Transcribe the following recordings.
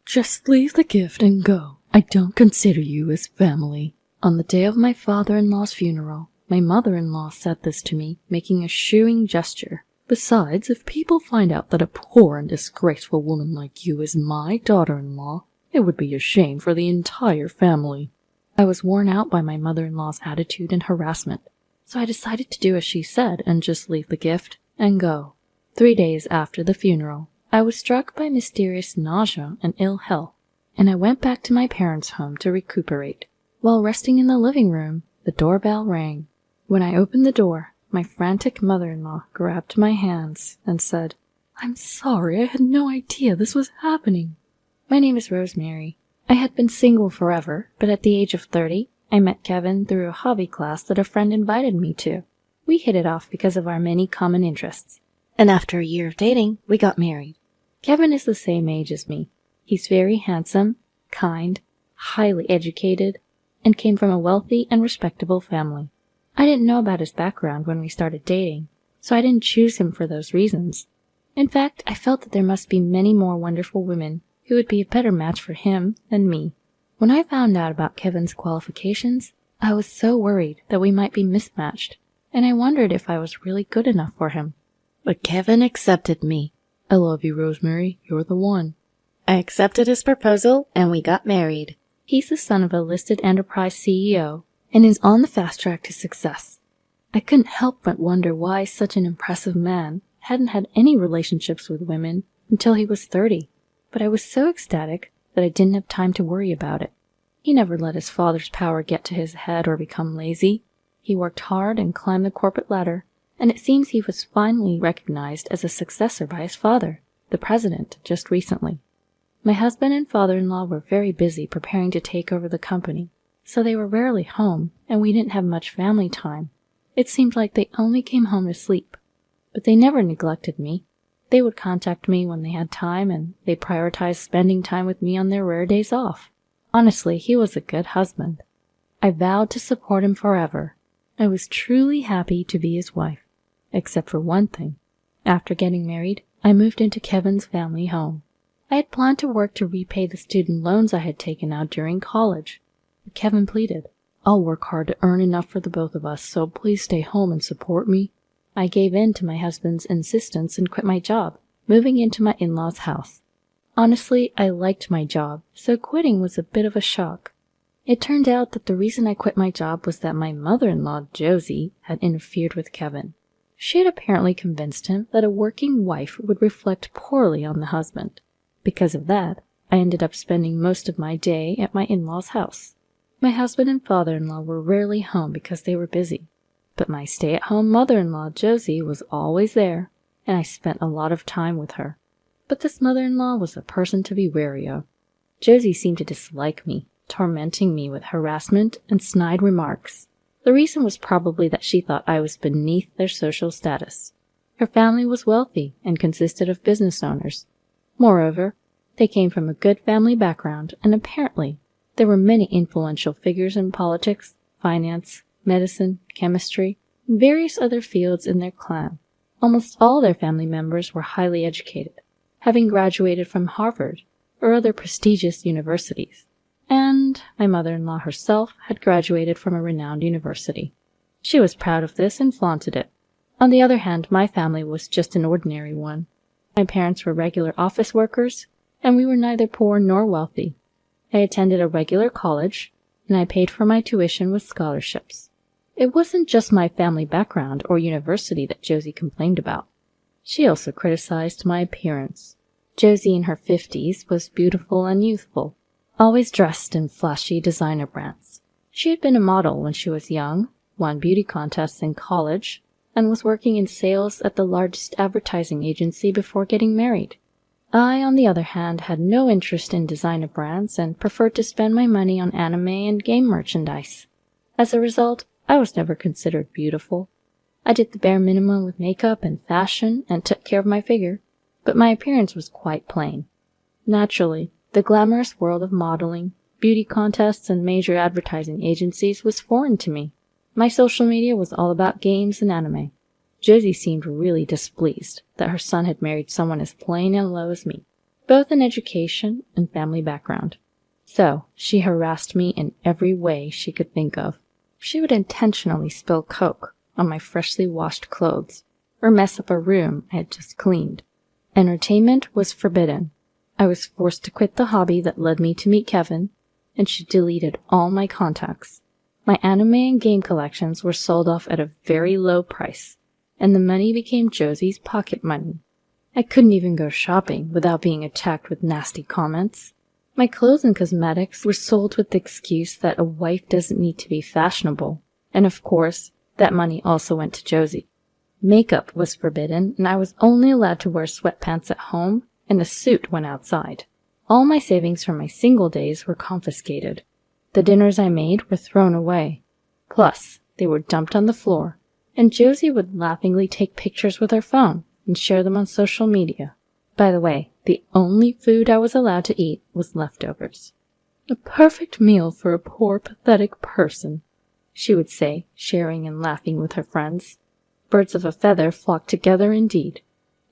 Just leave the gift and go. I don't consider you as family. On the day of my father-in-law's funeral, my mother-in-law said this to me, making a shooing gesture. Besides, if people find out that a poor and disgraceful woman like you is my daughter-in-law, it would be a shame for the entire family. I was worn out by my mother-in-law's attitude and harassment, so I decided to do as she said and just leave the gift and go. 3 days after the funeral, I was struck by mysterious nausea and ill health, and I went back to my parents' home to recuperate. While resting in the living room, the doorbell rang. When I opened the door, my frantic mother-in-law grabbed my hands and said, "I'm sorry, I had no idea this was happening." My name is Rosemary. I had been single forever, but at the age of 30, I met Kevin through a hobby class that a friend invited me to. We hit it off because of our many common interests, and after a year of dating, we got married. Kevin is the same age as me. He's very handsome, kind, highly educated, and came from a wealthy and respectable family. I didn't know about his background when we started dating, so I didn't choose him for those reasons. In fact, I felt that there must be many more wonderful women who would be a better match for him than me. When I found out about Kevin's qualifications, I was so worried that we might be mismatched, and I wondered if I was really good enough for him. But Kevin accepted me. I love you, Rosemary. You're the one. I accepted his proposal, and we got married. He's the son of a listed enterprise CEO, and is on the fast track to success. I couldn't help but wonder why such an impressive man hadn't had any relationships with women until he was 30, but I was so ecstatic that I didn't have time to worry about it. He never let his father's power get to his head or become lazy. He worked hard and climbed the corporate ladder, and it seems he was finally recognized as a successor by his father, the president, just recently. My husband and father-in-law were very busy preparing to take over the company, so they were rarely home, and we didn't have much family time. It seemed like they only came home to sleep, but they never neglected me. They would contact me when they had time, and they prioritized spending time with me on their rare days off. Honestly, he was a good husband. I vowed to support him forever. I was truly happy to be his wife, except for one thing. After getting married, I moved into Kevin's family home. I had planned to work to repay the student loans I had taken out during college, but Kevin pleaded, "I'll work hard to earn enough for the both of us, so please stay home and support me." I gave in to my husband's insistence and quit my job, moving into my in-laws' house. Honestly, I liked my job, so quitting was a bit of a shock. It turned out that the reason I quit my job was that my mother-in-law, Josie, had interfered with Kevin. She had apparently convinced him that a working wife would reflect poorly on the husband. Because of that, I ended up spending most of my day at my in-laws' house. My husband and father-in-law were rarely home because they were busy, but my stay-at-home mother-in-law, Josie, was always there, and I spent a lot of time with her. But this mother-in-law was a person to be wary of. Josie seemed to dislike me, tormenting me with harassment and snide remarks. The reason was probably that she thought I was beneath their social status. Her family was wealthy and consisted of business owners. Moreover, they came from a good family background, and apparently there were many influential figures in politics, finance, medicine, chemistry, and various other fields in their clan. Almost all their family members were highly educated, having graduated from Harvard or other prestigious universities. And my mother-in-law herself had graduated from a renowned university. She was proud of this and flaunted it. On the other hand, my family was just an ordinary one. My parents were regular office workers, and we were neither poor nor wealthy. I attended a regular college, and I paid for my tuition with scholarships. It wasn't just my family background or university that Josie complained about. She also criticized my appearance. Josie, in her 50s, was beautiful and youthful, always dressed in flashy designer brands. She had been a model when she was young, won beauty contests in college, and was working in sales at the largest advertising agency before getting married. I, on the other hand, had no interest in designer brands and preferred to spend my money on anime and game merchandise. As a result, I was never considered beautiful. I did the bare minimum with makeup and fashion and took care of my figure, but my appearance was quite plain. Naturally, the glamorous world of modeling, beauty contests, and major advertising agencies was foreign to me. My social media was all about games and anime. Josie seemed really displeased that her son had married someone as plain and low as me. both in education and family background. So she harassed me in every way she could think of. She would intentionally spill Coke on my freshly washed clothes, or mess up a room I had just cleaned. Entertainment was forbidden. I was forced to quit the hobby that led me to meet Kevin, and she deleted all my contacts. My anime and game collections were sold off at a very low price, and the money became Josie's pocket money. I couldn't even go shopping without being attacked with nasty comments. My clothes and cosmetics were sold with the excuse that a wife doesn't need to be fashionable, and of course, that money also went to Josie. Makeup was forbidden, and I was only allowed to wear sweatpants at home and a suit when outside. All my savings from my single days were confiscated. The dinners I made were thrown away. Plus, they were dumped on the floor, and Josie would laughingly take pictures with her phone and share them on social media. By the way, the only food I was allowed to eat was leftovers. "A perfect meal for a poor, pathetic person," she would say, sharing and laughing with her friends. Birds of a feather flocked together indeed,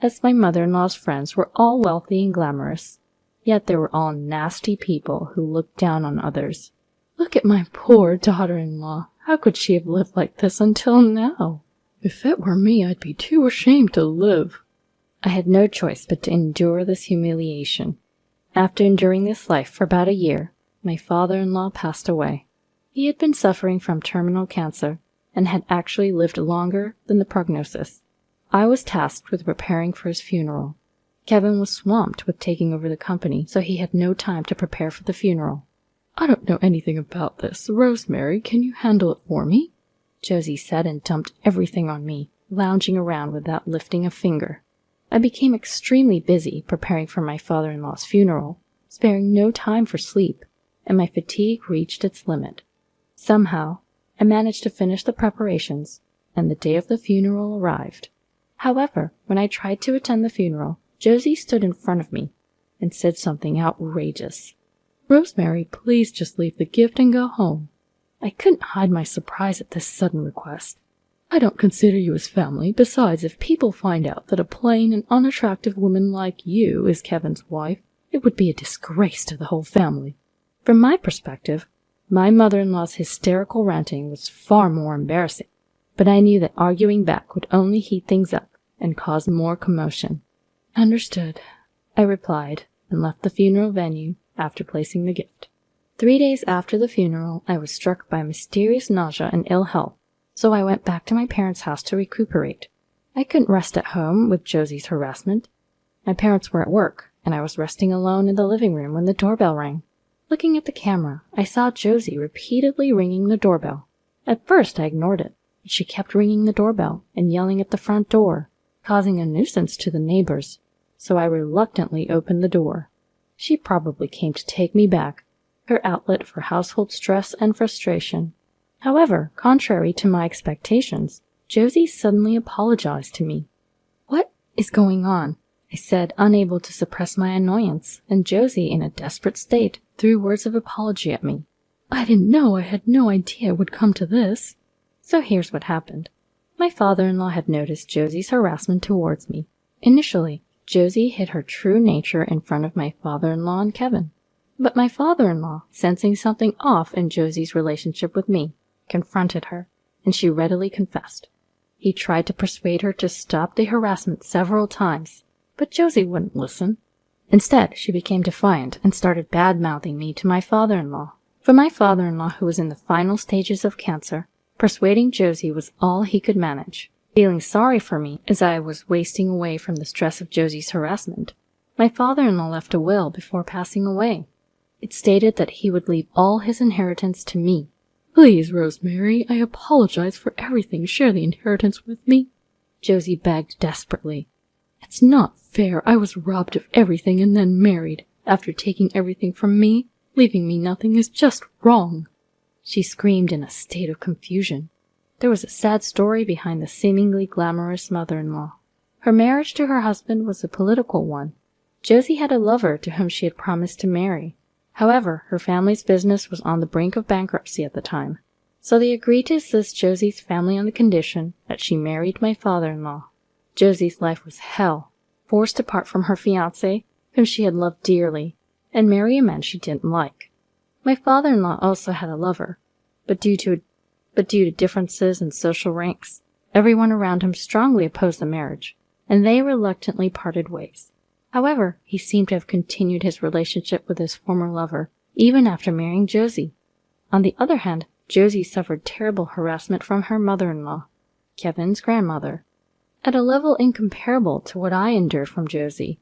as my mother-in-law's friends were all wealthy and glamorous, yet they were all nasty people who looked down on others. Look at my poor daughter-in-law. How could she have lived like this until now? If it were me, I'd be too ashamed to live. I had no choice but to endure this humiliation. After enduring this life for about a year, my father-in-law passed away. He had been suffering from terminal cancer and had actually lived longer than the prognosis. I was tasked with preparing for his funeral. Kevin was swamped with taking over the company, so he had no time to prepare for the funeral. "I don't know anything about this. Rosemary, can you handle it for me?" Josie said and dumped everything on me, lounging around without lifting a finger. I became extremely busy preparing for my father-in-law's funeral, sparing no time for sleep, and my fatigue reached its limit. Somehow, I managed to finish the preparations, and the day of the funeral arrived. However, when I tried to attend the funeral, Josie stood in front of me and said something outrageous. "Rosemary, please just leave the gift and go home." I couldn't hide my surprise at this sudden request. "I don't consider you as family. Besides, if people find out that a plain and unattractive woman like you is Kevin's wife, it would be a disgrace to the whole family." From my perspective, my mother-in-law's hysterical ranting was far more embarrassing, but I knew that arguing back would only heat things up and cause more commotion. "Understood," I replied, and left the funeral venue after placing the gift. 3 days after the funeral, I was struck by mysterious nausea and ill health, so I went back to my parents' house to recuperate. I couldn't rest at home with Josie's harassment. My parents were at work, and I was resting alone in the living room when the doorbell rang. Looking at the camera, I saw Josie repeatedly ringing the doorbell. At first, I ignored it, but she kept ringing the doorbell and yelling at the front door, causing a nuisance to the neighbors, so I reluctantly opened the door. She probably came to take me back, her outlet for household stress and frustration. However, contrary to my expectations, Josie suddenly apologized to me. "What is going on?" I said, unable to suppress my annoyance, and Josie, in a desperate state, threw words of apology at me. "I didn't know. I had no idea it would come to this." So here's what happened. My father-in-law had noticed Josie's harassment towards me. Initially, Josie hid her true nature in front of my father-in-law and Kevin. But my father-in-law, sensing something off in Josie's relationship with me, confronted her, and she readily confessed. He tried to persuade her to stop the harassment several times, but Josie wouldn't listen. Instead, she became defiant and started bad-mouthing me to my father-in-law. For my father-in-law, who was in the final stages of cancer, persuading Josie was all he could manage. Feeling sorry for me as I was wasting away from the stress of Josie's harassment, my father-in-law left a will before passing away. It stated that he would leave all his inheritance to me. "Please, Rosemary, I apologize for everything. Share the inheritance with me," Josie begged desperately. "It's not fair. I was robbed of everything and then married. After taking everything from me, leaving me nothing is just wrong," she screamed in a state of confusion. There was a sad story behind the seemingly glamorous mother-in-law. Her marriage to her husband was a political one. Josie had a lover to whom she had promised to marry. However, her family's business was on the brink of bankruptcy at the time, so they agreed to assist Josie's family on the condition that she married my father-in-law. Josie's life was hell, forced apart from her fiancé, whom she had loved dearly, and marry a man she didn't like. My father-in-law also had a lover, but due to differences in social ranks, everyone around him strongly opposed the marriage, and they reluctantly parted ways. However, he seemed to have continued his relationship with his former lover, even after marrying Josie. On the other hand, Josie suffered terrible harassment from her mother-in-law, Kevin's grandmother, at a level incomparable to what I endured from Josie.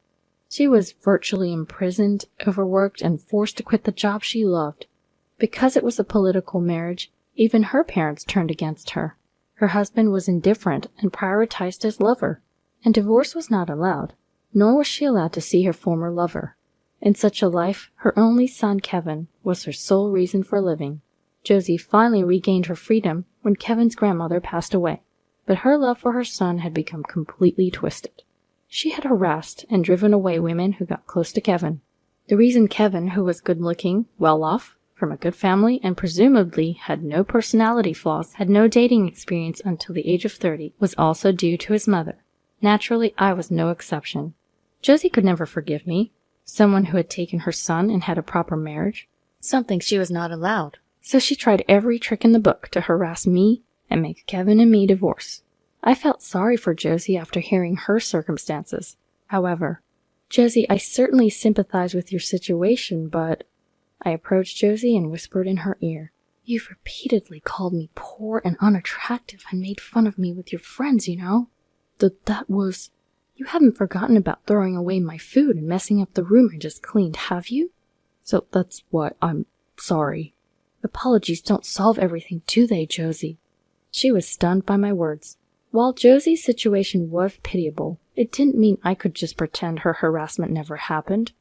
She was virtually imprisoned, overworked, and forced to quit the job she loved. Because it was a political marriage, even her parents turned against her. Her husband was indifferent and prioritized his lover, and divorce was not allowed, nor was she allowed to see her former lover. In such a life, her only son, Kevin, was her sole reason for living. Josie finally regained her freedom when Kevin's grandmother passed away, but her love for her son had become completely twisted. She had harassed and driven away women who got close to Kevin. The reason Kevin, who was good-looking, well-off, from a good family, and presumably had no personality flaws, had no dating experience until the age of 30, was also due to his mother. Naturally, I was no exception. Josie could never forgive me, someone who had taken her son and had a proper marriage, something she was not allowed. So she tried every trick in the book to harass me and make Kevin and me divorce. I felt sorry for Josie after hearing her circumstances. However, Josie, I certainly sympathize with your situation, but... I approached Josie and whispered in her ear, "You've repeatedly called me poor and unattractive and made fun of me with your friends, you know. That was... You haven't forgotten about throwing away my food and messing up the room I just cleaned, have you? So that's what I'm sorry. Apologies don't solve everything, do they, Josie?" She was stunned by my words. While Josie's situation was pitiable, it didn't mean I could just pretend her harassment never happened.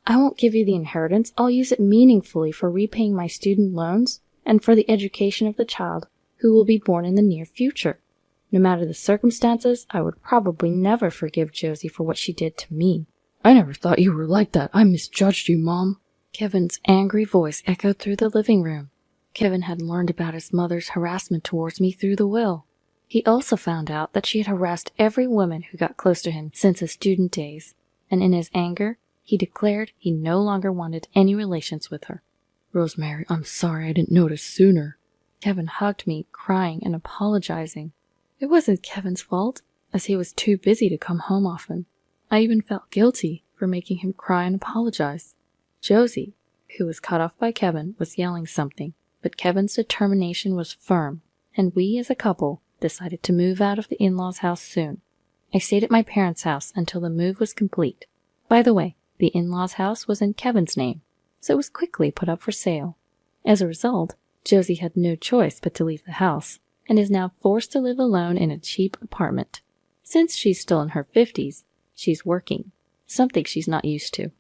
I won't give you the inheritance. I'll use it meaningfully for repaying my student loans and for the education of the child who will be born in the near future. No matter the circumstances, I would probably never forgive Josie for what she did to me. "I never thought you were like that. I misjudged you, Mom." Kevin's angry voice echoed through the living room. Kevin had learned about his mother's harassment towards me through the will. He also found out that she had harassed every woman who got close to him since his student days, and in his anger, he declared he no longer wanted any relations with her. "Rosemary, I'm sorry I didn't notice sooner." Kevin hugged me, crying and apologizing. It wasn't Kevin's fault, as he was too busy to come home often. I even felt guilty for making him cry and apologize. Josie, who was cut off by Kevin, was yelling something, but Kevin's determination was firm, and we as a couple decided to move out of the in-laws' house soon. I stayed at my parents' house until the move was complete. By the way, the in-laws' house was in Kevin's name, so it was quickly put up for sale. As a result, Josie had no choice but to leave the house, and is now forced to live alone in a cheap apartment. Since she's still in her 50s, she's working, something she's not used to.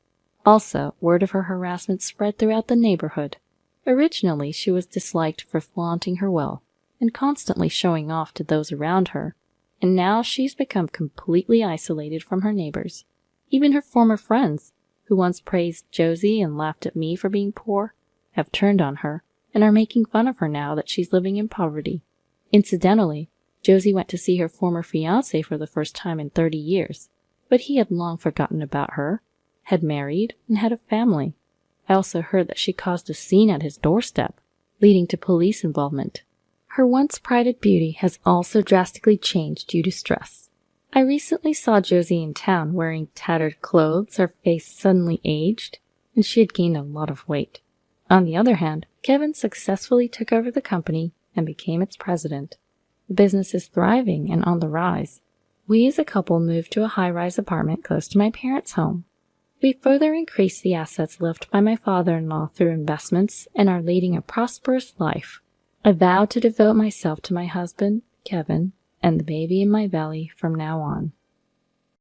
Also, word of her harassment spread throughout the neighborhood. Originally, she was disliked for flaunting her wealth and constantly showing off to those around her, and now she's become completely isolated from her neighbors. Even her former friends, who once praised Josie and laughed at me for being poor, have turned on her and are making fun of her now that she's living in poverty. Incidentally, Josie went to see her former fiancé for the first time in 30 years, but he had long forgotten about her, had married, and had a family. I also heard that she caused a scene at his doorstep, leading to police involvement. Her once prided beauty has also drastically changed due to stress. I recently saw Josie in town wearing tattered clothes, her face suddenly aged, and she had gained a lot of weight. On the other hand, Kevin successfully took over the company and became its president. The business is thriving and on the rise. We as a couple moved to a high-rise apartment close to my parents' home. We further increased the assets left by my father-in-law through investments and are leading a prosperous life. I vow to devote myself to my husband, Kevin, and the baby in my belly from now on.